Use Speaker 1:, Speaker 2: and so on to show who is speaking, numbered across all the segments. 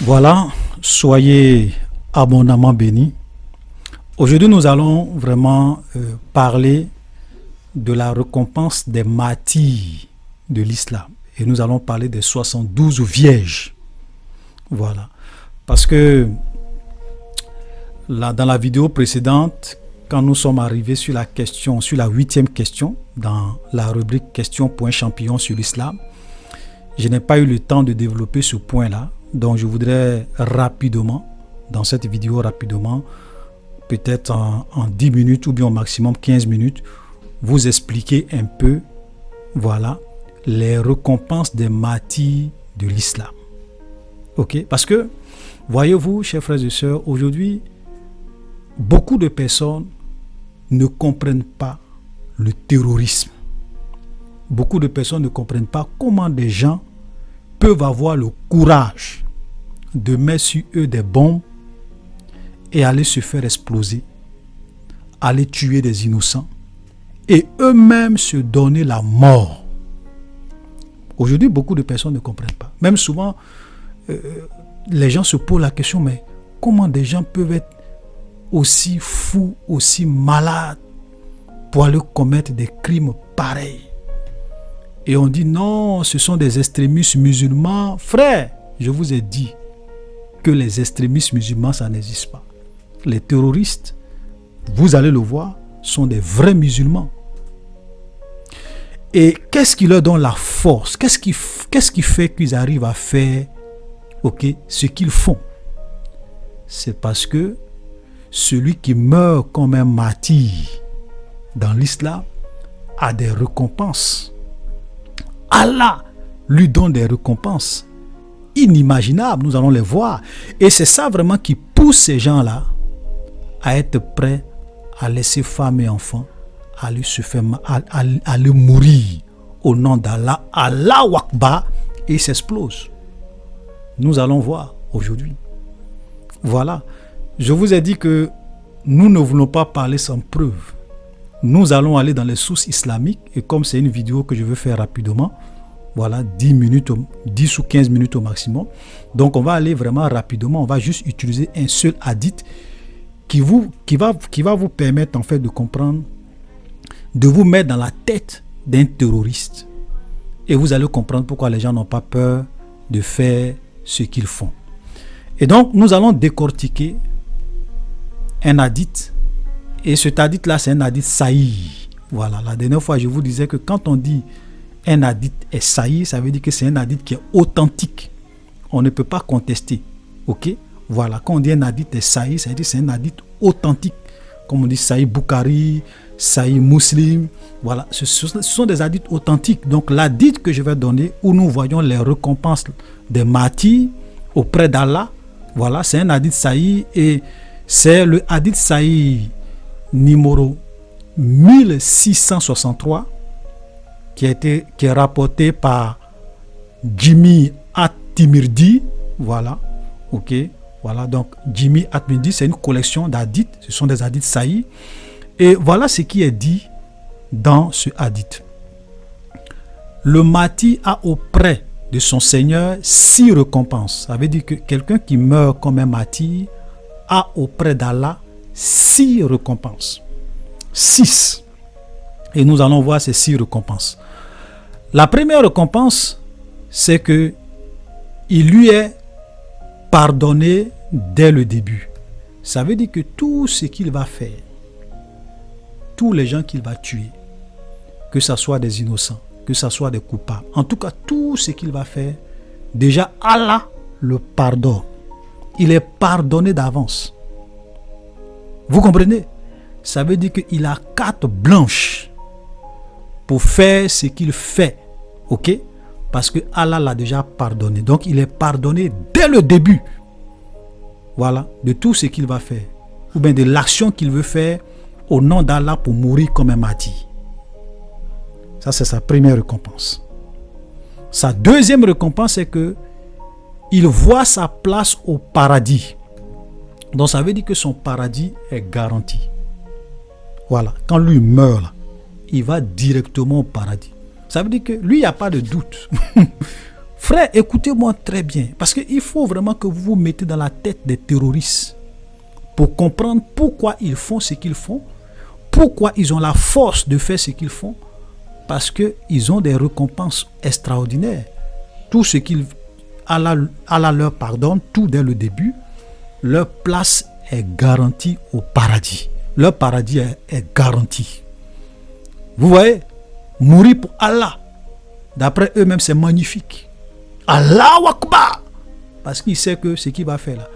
Speaker 1: Voilà, soyez abondamment bénis. Aujourd'hui, nous allons vraiment parler de la récompense des martyrs de l'islam. Et nous allons parler des 72 vierges. Voilà. Parce que là, dans la vidéo précédente, quand nous sommes arrivés sur la question, sur la 8e question, dans la rubrique question point champignon sur l'islam, je n'ai pas eu le temps de développer ce point-là. Donc, je voudrais rapidement, dans cette vidéo rapidement, peut-être en 10 minutes ou bien au maximum 15 minutes, vous expliquer un peu, voilà, les récompenses des martyrs de l'islam. Ok? Parce que, voyez-vous, chers frères et sœurs, aujourd'hui, beaucoup de personnes ne comprennent pas le terrorisme. Beaucoup de personnes ne comprennent pas comment des gens peuvent avoir le courage de mettre sur eux des bombes et aller se faire exploser, aller tuer des innocents et eux-mêmes se donner la mort. Aujourd'hui, beaucoup de personnes ne comprennent pas. Même souvent, les gens se posent la question, mais comment des gens peuvent être aussi fous, aussi malades pour aller commettre des crimes pareils? Et on dit non, ce sont des extrémistes musulmans. Frère, je vous ai dit que les extrémistes musulmans, ça n'existe pas. Les terroristes, vous allez le voir, sont des vrais musulmans. Et qu'est-ce qui leur donne la force? Qu'est-ce qui fait qu'ils arrivent à faire ce qu'ils font? C'est parce que celui qui meurt comme un martyr dans l'islam a des récompenses. Allah lui donne des récompenses inimaginables, nous allons les voir. Et c'est ça vraiment qui pousse ces gens-là à être prêts à laisser femmes et enfants aller se faire aller mourir au nom d'Allah. Allahu Akbar, et ils s'explosent. Nous allons voir aujourd'hui. Voilà. Je vous ai dit que nous ne voulons pas parler sans preuve. Nous allons aller dans les sources islamiques et comme c'est une vidéo que je veux faire rapidement, voilà, 10 ou 15 minutes au maximum. Donc on va aller vraiment rapidement, on va juste utiliser un seul hadith qui va vous permettre en fait de comprendre, de vous mettre dans la tête d'un terroriste. Et vous allez comprendre pourquoi les gens n'ont pas peur de faire ce qu'ils font. Et donc nous allons décortiquer un hadith. Et cet hadith-là, c'est un hadith sahih. Voilà, la dernière fois, je vous disais que quand on dit un hadith est sahih, ça veut dire que c'est un hadith qui est authentique. On ne peut pas contester. Ok? Voilà, quand on dit un hadith est sahih, ça veut dire que c'est un hadith authentique. Comme on dit sahih Bukhari, sahih Muslim. Voilà, ce sont des hadiths authentiques. Donc, l'hadith que je vais donner, où nous voyons les récompenses des martyrs auprès d'Allah, voilà, c'est un hadith sahih et c'est le hadith sahih numéro 1663 qui est rapporté par Jimmy At-Tirmidhi. Voilà, ok, voilà, donc Jimmy At-Tirmidhi, c'est une collection d'hadiths, ce sont des hadiths sahih. Et voilà ce qui est dit dans ce hadith. Le martyr a auprès de son Seigneur 6 récompenses. Ça veut dire que quelqu'un qui meurt comme un martyr a auprès d'Allah 6 récompenses. 6. Et nous allons voir ces 6 récompenses. La première récompense, c'est que il lui est pardonné dès le début. Ça veut dire que tout ce qu'il va faire, tous les gens qu'il va tuer, que ce soit des innocents, que ce soit des coupables, en tout cas tout ce qu'il va faire, déjà Allah le pardonne. Il est pardonné d'avance. Vous comprenez? Ça veut dire qu'il a carte blanche pour faire ce qu'il fait. Ok? Parce que Allah l'a déjà pardonné. Donc il est pardonné dès le début. Voilà, de tout ce qu'il va faire. Ou bien de l'action qu'il veut faire au nom d'Allah pour mourir comme un martyr. Ça, c'est sa première récompense. Sa deuxième récompense, c'est que il voit sa place au paradis. Donc ça veut dire que son paradis est garanti. Voilà, quand lui meurt là, il va directement au paradis. Ça veut dire que lui, il n'y a pas de doute. Frère, écoutez-moi très bien, parce qu'il faut vraiment que vous vous mettez dans la tête des terroristes pour comprendre pourquoi ils font ce qu'ils font, pourquoi ils ont la force de faire ce qu'ils font, parce qu'ils ont des récompenses extraordinaires. Tout ce qu'ils Allah leur pardonne, tout dès le début, leur place est garantie au paradis. Leur paradis est garanti. Vous voyez, mourir pour Allah, d'après eux-mêmes, c'est magnifique. Allahu Akbar! Parce qu'il sait que ce qu'il va faire là,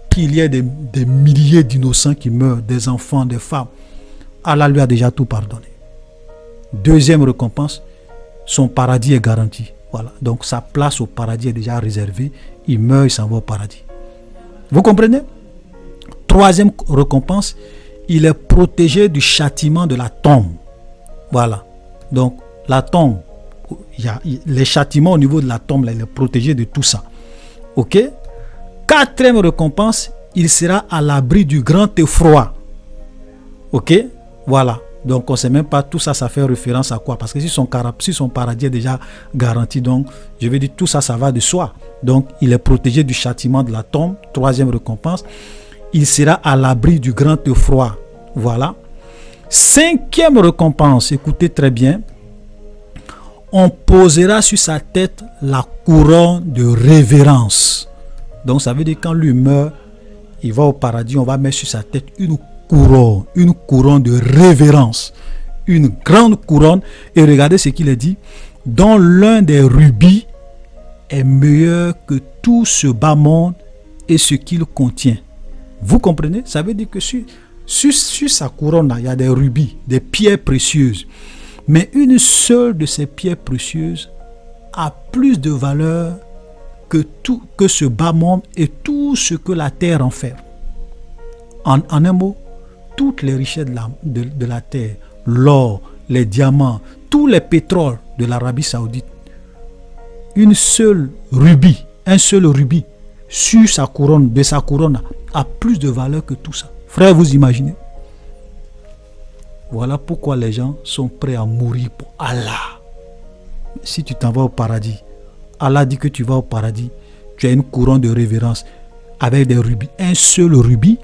Speaker 1: qu'il y ait des milliers d'innocents qui meurent, des enfants, des femmes, Allah lui a déjà tout pardonné. Deuxième récompense, son paradis est garanti. Voilà. Donc sa place au paradis est déjà réservée. Il meurt, il s'en va au paradis. Vous comprenez? Troisième récompense, il est protégé du châtiment de la tombe. Voilà. Donc la tombe, il y a les châtiments au niveau de la tombe, là, il est protégé de tout ça. Ok? Quatrième récompense, il sera à l'abri du grand effroi. Ok? Voilà. Donc on ne sait même pas, tout ça, ça fait référence à quoi? Parce que si son paradis est déjà garanti, donc je veux dire, tout ça, ça va de soi. Donc il est protégé du châtiment de la tombe. Troisième récompense, il sera à l'abri du grand effroi. Voilà. Cinquième récompense, écoutez très bien, on posera sur sa tête la couronne de révérence. Donc ça veut dire quand lui meurt, il va au paradis, on va mettre sur sa tête une couronne de révérence, une grande couronne. Et regardez ce qu'il est dit, dont l'un des rubis est meilleur que tout ce bas monde et ce qu'il contient. Vous comprenez? Ça veut dire que sur sa couronne, il y a des rubis, des pierres précieuses. Mais une seule de ces pierres précieuses a plus de valeur que ce bas monde et tout ce que la terre enferme. En un mot, toutes les richesses de la terre, l'or, les diamants, tous les pétroles de l'Arabie Saoudite, un seul rubis sur sa couronne, de sa couronne, a plus de valeur que tout ça. Frère, vous imaginez? Voilà pourquoi les gens sont prêts à mourir pour Allah. Si tu t'en vas au paradis, Allah dit que tu vas au paradis, tu as une couronne de révérence avec des rubis. Un seul rubis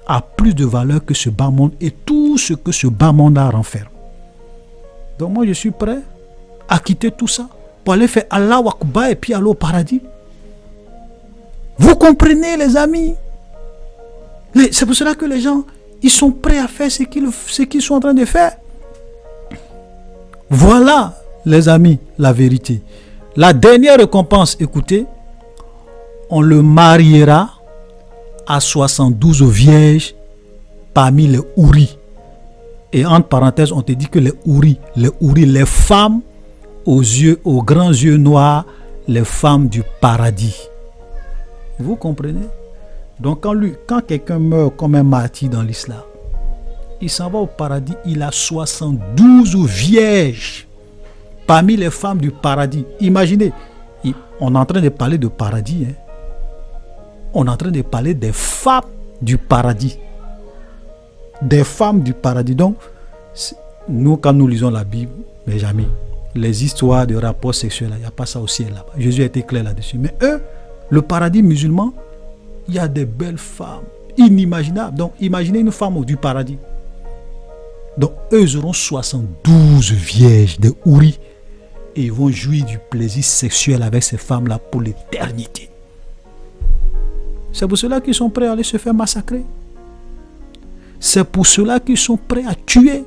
Speaker 1: a plus de valeur que ce bas monde et tout ce que ce bas monde a renferme. Donc moi je suis prêt à quitter tout ça pour aller faire Allahu Akbar et puis aller au paradis. Vous comprenez les amis? C'est pour cela que les gens, ils sont prêts à faire ce qu'ils sont en train de faire. Voilà les amis, la vérité. La dernière récompense, écoutez, on le mariera à 72 vierges parmi les houris. Et entre parenthèses, on te dit que les houris, les femmes aux grands yeux noirs, les femmes du paradis. Vous comprenez? Donc quand quelqu'un meurt comme un martyr dans l'islam, il s'en va au paradis, il a 72 vierges parmi les femmes du paradis. Imaginez, on est en train de parler de paradis, hein? On est en train de parler des femmes du paradis. Des femmes du paradis. Donc, nous, quand nous lisons la Bible, mes amis, les histoires de rapports sexuels, il n'y a pas ça au ciel là-bas. Jésus a été clair là-dessus. Mais eux, le paradis musulman, il y a des belles femmes inimaginables. Donc, imaginez une femme du paradis. Donc, eux auront 72 vierges de houris et ils vont jouir du plaisir sexuel avec ces femmes-là pour l'éternité. C'est pour cela qu'ils sont prêts à aller se faire massacrer. C'est pour cela qu'ils sont prêts à tuer.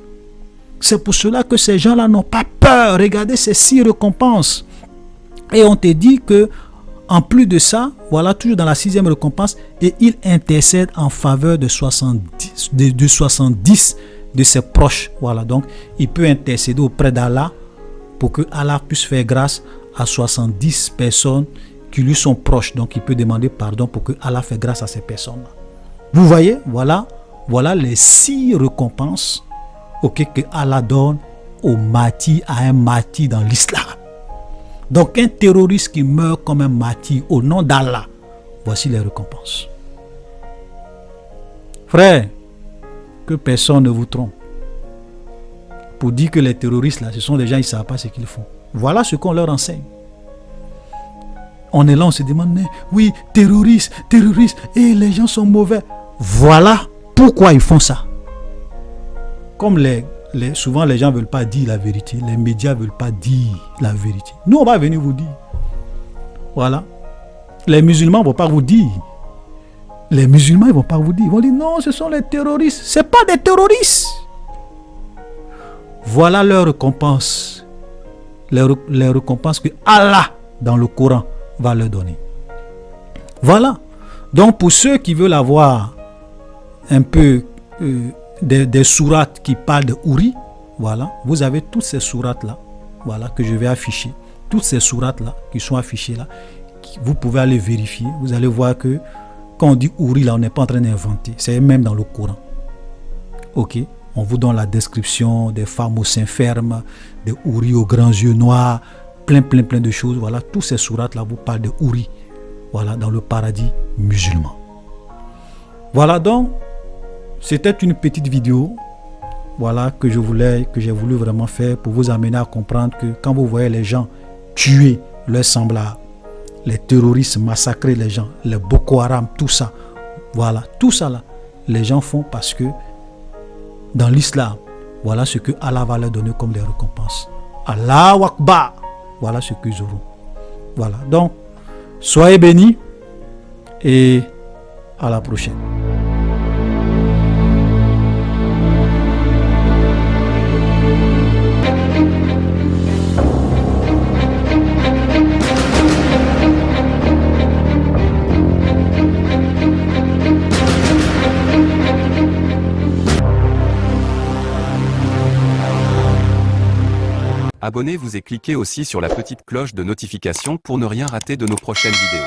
Speaker 1: C'est pour cela que ces gens-là n'ont pas peur. Regardez ces 6 récompenses. Et on te dit que en plus de ça, voilà, toujours dans la 6e récompense, et il intercède en faveur de 70 de ses proches. Voilà, donc il peut intercéder auprès d'Allah pour que Allah puisse faire grâce à 70 personnes qui lui sont proches. Donc il peut demander pardon pour que Allah fasse grâce à ces personnes-là. Vous voyez, voilà les 6 récompenses que Allah donne au martyr, à un martyr dans l'islam. Donc un terroriste qui meurt comme un martyr au nom d'Allah, voici les récompenses. Frère, que personne ne vous trompe pour dire que les terroristes là, ce sont des gens, ils ne savent pas ce qu'ils font. Voilà ce qu'on leur enseigne. On est là, on se demande, mais oui, terroristes, terroristes, et les gens sont mauvais. Voilà pourquoi ils font ça. Comme souvent les gens ne veulent pas dire la vérité, les médias ne veulent pas dire la vérité. Nous, on va venir vous dire. Voilà. Les musulmans ne vont pas vous dire. Les musulmans, ils ne vont pas vous dire. Ils vont dire, non, ce sont les terroristes. Ce n'est pas des terroristes. Voilà leur récompense. Les récompenses que Allah, dans le Coran, va leur donner. Voilà. Donc, pour ceux qui veulent avoir un peu des sourates qui parlent de Houri, voilà, vous avez toutes ces sourates-là, voilà, que je vais afficher. Toutes ces sourates-là qui sont affichées là, vous pouvez aller vérifier. Vous allez voir que quand on dit Houri, là, on n'est pas en train d'inventer. C'est même dans le Coran. Ok? On vous donne la description des femmes au sein ferme, des Houri aux grands yeux noirs, plein de choses. Voilà, tous ces sourates-là vous parlent de Houri. Voilà, dans le paradis musulman. Voilà donc, c'était une petite vidéo, voilà, que j'ai voulu vraiment faire pour vous amener à comprendre que quand vous voyez les gens tuer leurs semblables, les terroristes massacrer les gens, les Boko Haram, tout ça, voilà, tout ça là, les gens font parce que dans l'islam, voilà ce que Allah va leur donner comme des récompenses. Allahu Akbar, voilà ce qu'ils auront. Voilà, donc, soyez bénis et à la prochaine.
Speaker 2: Abonnez-vous et cliquez aussi sur la petite cloche de notification pour ne rien rater de nos prochaines vidéos.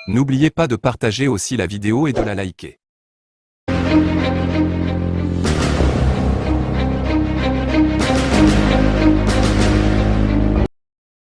Speaker 2: N'oubliez pas de partager aussi la vidéo et de la liker.